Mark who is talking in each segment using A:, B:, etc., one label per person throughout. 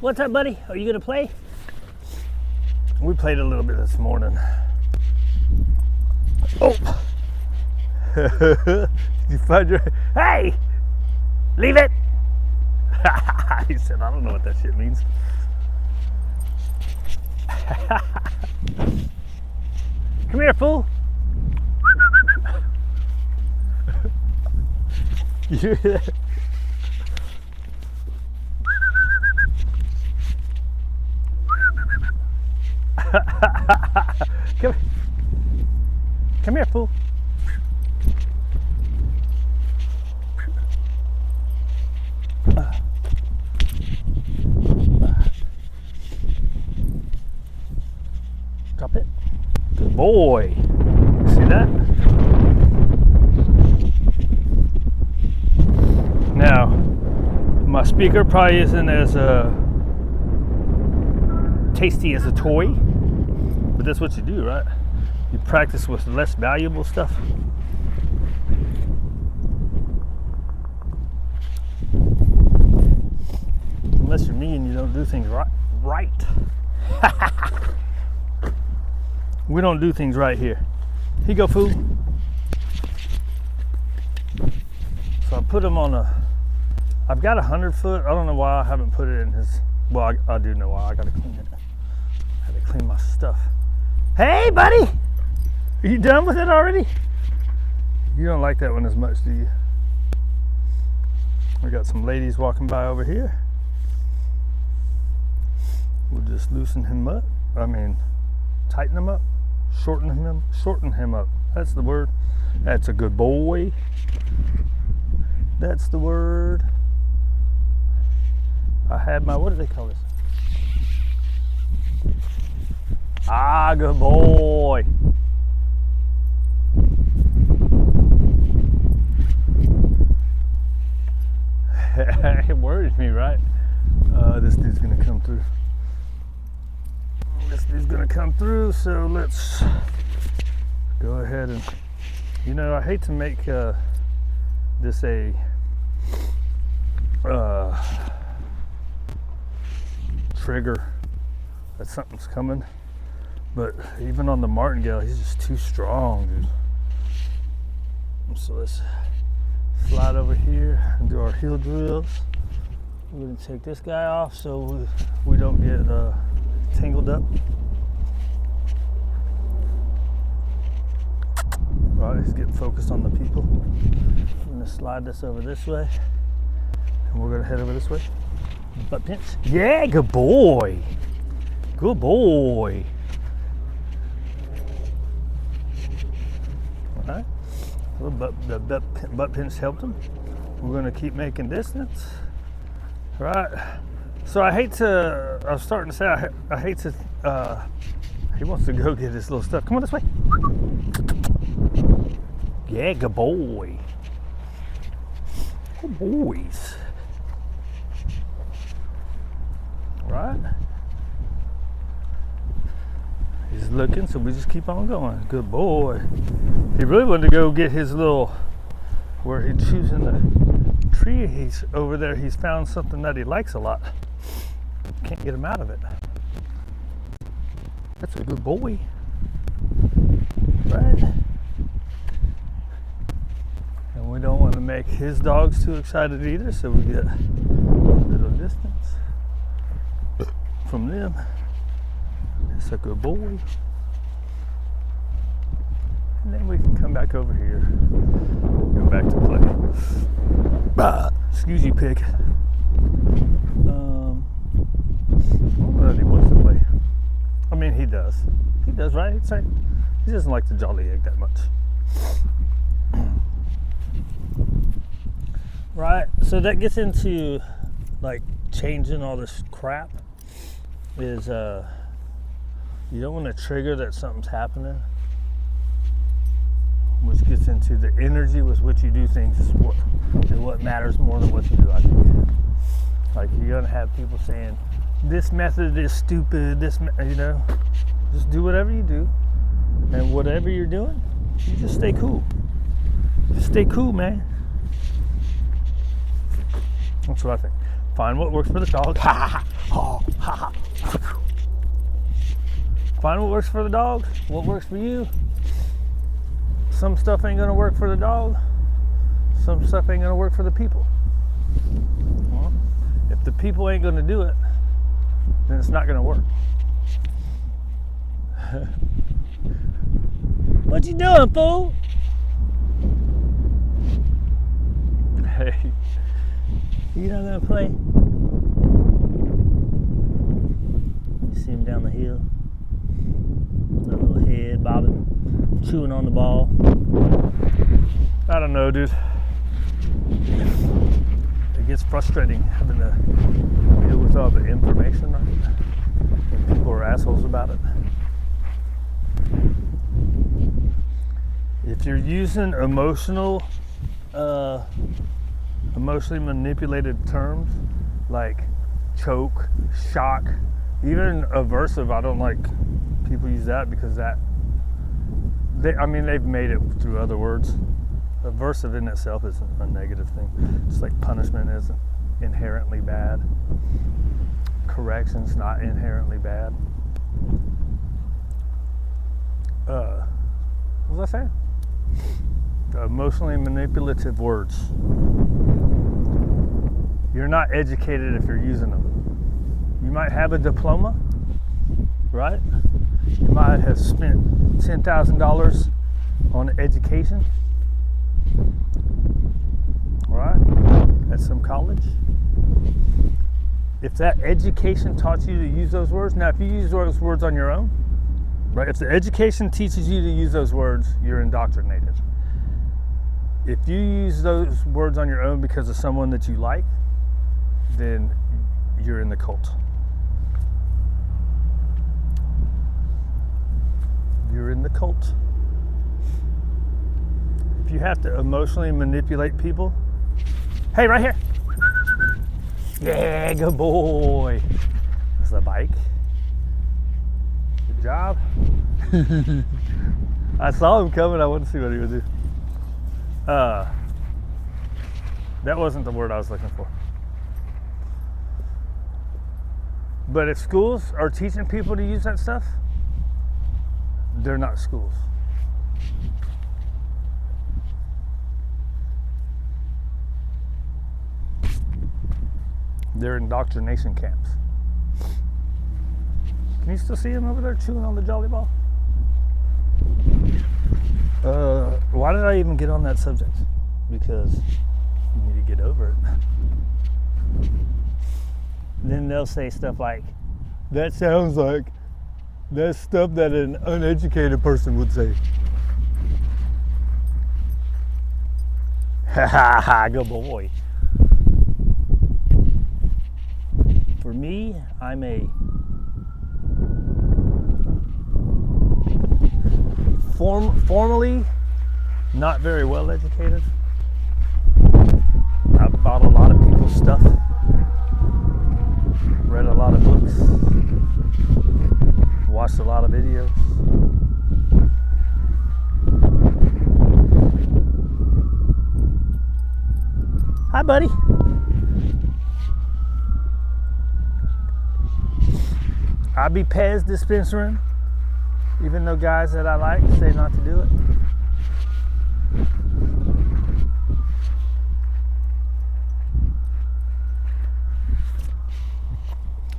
A: What's up, buddy? Are you gonna play? We played a little bit this morning. Oh! You find your... Hey! Leave it! He said, I don't know what that shit means. Come here, fool. You hear that? Come here, fool. Drop it. Good boy. See that? Now, my speaker probably isn't as tasty as a toy, but that's what you do, right? You practice with less valuable stuff. Unless you're me and you don't do things right. We don't do things right here. Here you go, fool. So I put him on I've got 100-foot. I don't know why I haven't put it in his, well, I do know why. I gotta clean it. I gotta clean my stuff. Hey, buddy! Are you done with it already? You don't like that one as much, do you? We got some ladies walking by over here. We'll just loosen him up. I mean, tighten him up. Shorten him up. That's the word. That's a good boy. That's the word. I had my, what do they call this? Ah, good boy. It worries me, right? This dude's gonna come through. This dude's gonna come through, so let's go ahead and, you know, I hate to make this a trigger that something's coming, but even on the martingale, he's just too strong, dude. So let's slide over here and do our heel drills. We're gonna take this guy off so we don't get tangled up. All right, let's get focused on the people. I'm gonna slide this over this way, and we're gonna head over this way. Butt pinch. Yeah, good boy. Good boy. All right. The butt pinch helped him. We're gonna keep making distance. All right. So I was starting to say, I hate to, he wants to go get his little stuff. Come on this way. Yeah, good boy. Good boys. Right? He's looking, so we just keep on going. Good boy. He really wanted to go get his little, where he chews in the tree. He's over there. He's found something that he likes a lot. Can't get him out of it. That's a good boy. Right? And we don't want to make his dogs too excited either, so we get a little distance from them. It's a good boy. And then we can come back over here. Go back to play. Excuse you, pig. He wants to play. I mean, he does. He does, right? He doesn't like the jolly egg that much. Right, so that gets into like changing all this crap is you don't want to trigger that something's happening, which gets into the energy with which you do things is what matters more than what you do, I think. Like, you're gonna have people saying this method is stupid, you know, just do whatever you do, and whatever you're doing, you just stay cool. Just stay cool, man. That's what I think. Find what works for the dog. Ha ha ha. Find what works for the dog, what works for you. Some stuff ain't gonna work for the dog. Some stuff ain't gonna work for the people. Well, if the people ain't gonna do it, then it's not gonna work. What you doing, fool? Hey, you not gonna play? You see him down the hill, that little head bobbing, chewing on the ball. I don't know, dude. It gets frustrating having to deal with all the information, right? And people are assholes about it. If you're using emotionally manipulated terms like choke, shock, even aversive, I don't like people use that because they've made it through other words. Aversive in itself isn't a negative thing. Just like punishment isn't inherently bad. Correction's not inherently bad. What was I saying? Emotionally manipulative words. You're not educated if you're using them. You might have a diploma, right? You might have spent $10,000 on education, right? At some college. If that education taught you to use those words, now if you use those words on your own, right? If the education teaches you to use those words, you're indoctrinated. If you use those words on your own because of someone that you like, then you're in the cult. You're in the cult. If you have to emotionally manipulate people, hey, right here. Yeah, good boy. That's the bike. Good job. I saw him coming. I wanted to see what he would do. That wasn't the word I was looking for. But if schools are teaching people to use that stuff, they're not schools. They're indoctrination camps. Can you still see him over there chewing on the Jolly Ball? Why did I even get on that subject? Because you need to get over it. Then they'll say stuff like, that sounds like that's stuff that an uneducated person would say. Ha ha ha, good boy. For me, I'm a formally not very well educated. I've bought a lot of people's stuff, read a lot of books, watched a lot of videos. Hi, buddy. I be Pez dispensing, even though guys that I like say not to do it.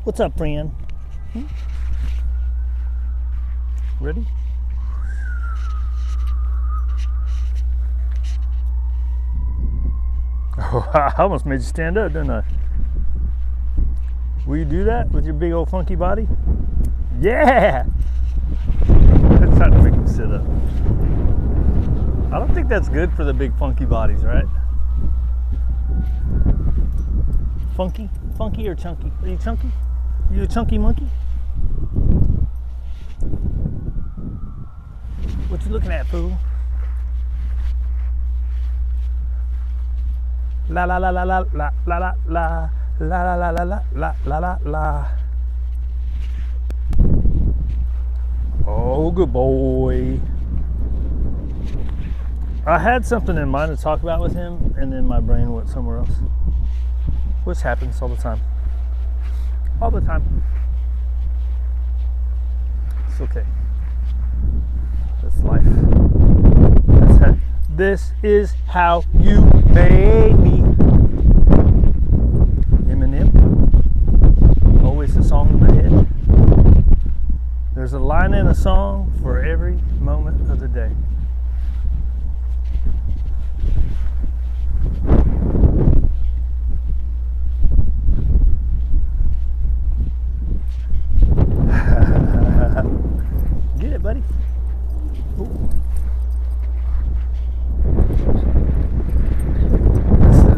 A: What's up, friend? Ready? Oh, I almost made you stand up, didn't I? Will you do that with your big old funky body? Yeah! That's trying to make him sit up. I don't think that's good for the big funky bodies, right? Funky? Funky or chunky? Are you chunky? Are you a chunky monkey? What you looking at, fool? La la la la la la la la la la la la la la la la la. Oh, good boy. I had something in mind to talk about with him, and then my brain went somewhere else. which happens all the time. All the time. It's okay. That's life. This is how you made me. Eminem. Always a song in my head. There's a line in a song for every moment of the day. Get it, buddy. Ooh.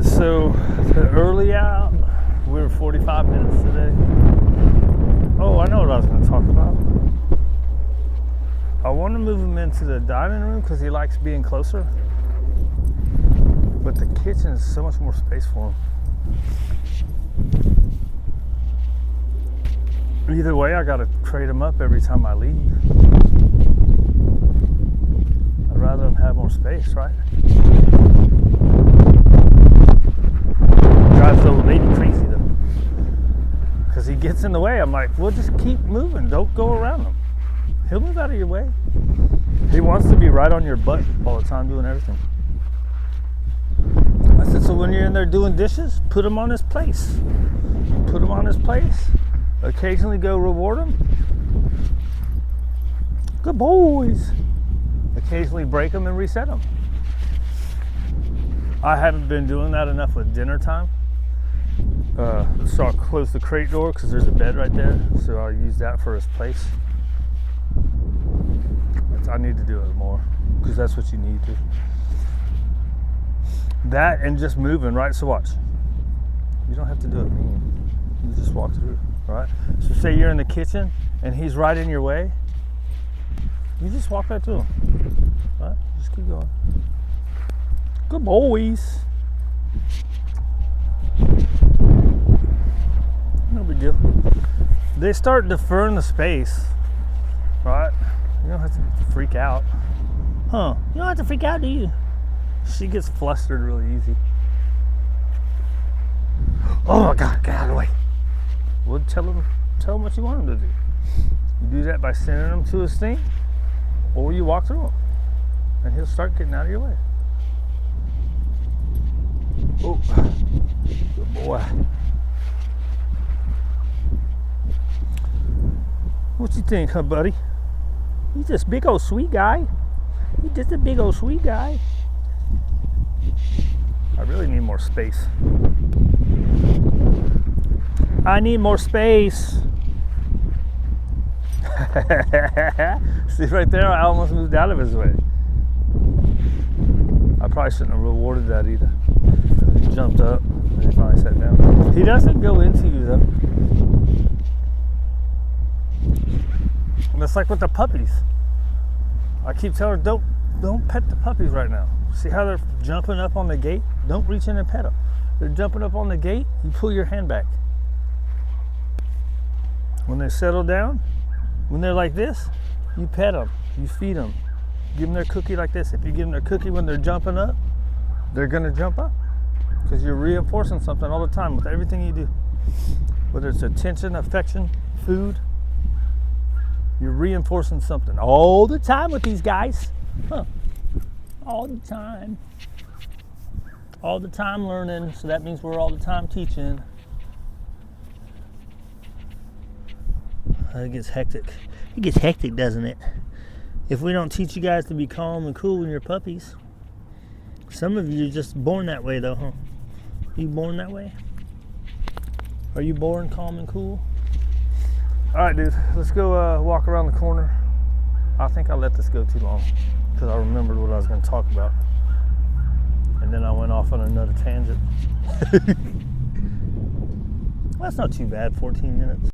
A: So early out, we were 45 minutes today. Oh, I know what I was going to talk about. I want to move him into the dining room because he likes being closer. But the kitchen is so much more space for him. Either way, I got to crate him up every time I leave. I'd rather him have more space, right? Drives the old lady crazy though, because he gets in the way. I'm like, well, just keep moving. Don't go around him. He'll move out of your way. He wants to be right on your butt all the time doing everything. I said, so when you're in there doing dishes, put him on his place. Put him on his place. Occasionally go reward him. Good boys. Occasionally break them and reset them. I haven't been doing that enough with dinner time. So I'll close the crate door because there's a bed right there. So I'll use that for his place. I need to do it more because that's what you need to. That and just moving, right? So watch. You don't have to do it mean. You just walk through, right? So say you're in the kitchen and he's right in your way. You just walk right through him, right? Just keep going. Good boys. No big deal. They start deferring the space, right? You don't have to freak out. Huh? You don't have to freak out, do you? She gets flustered really easy. Oh my God, get out of the way. Well, tell him what you want him to do. You do that by sending him to his thing, or you walk through him, and he'll start getting out of your way. Oh, good boy. What you think, huh, buddy? He's this big old sweet guy. He's just a big old sweet guy. I really need more space. I need more space. See right there, I almost moved out of his way. I probably shouldn't have rewarded that either. He jumped up and he finally sat down. He doesn't go into you though. And it's like with the puppies. I keep telling her, don't pet the puppies right now. See how they're jumping up on the gate? Don't reach in and pet them. They're jumping up on the gate, you pull your hand back. When they settle down, when they're like this, you pet them, you feed them. Give them their cookie like this. If you give them their cookie when they're jumping up, they're gonna jump up. Because you're reinforcing something all the time with everything you do. Whether it's attention, affection, food, you're reinforcing something all the time with these guys. Huh. All the time. All the time learning, so that means we're all the time teaching. It gets hectic. It gets hectic, doesn't it? If we don't teach you guys to be calm and cool when you're puppies. Some of you are just born that way though, huh? Are you born that way? Are you born calm and cool? Alright dude, let's go walk around the corner. I think I let this go too long because I remembered what I was going to talk about. And then I went off on another tangent. That's not too bad, 14 minutes.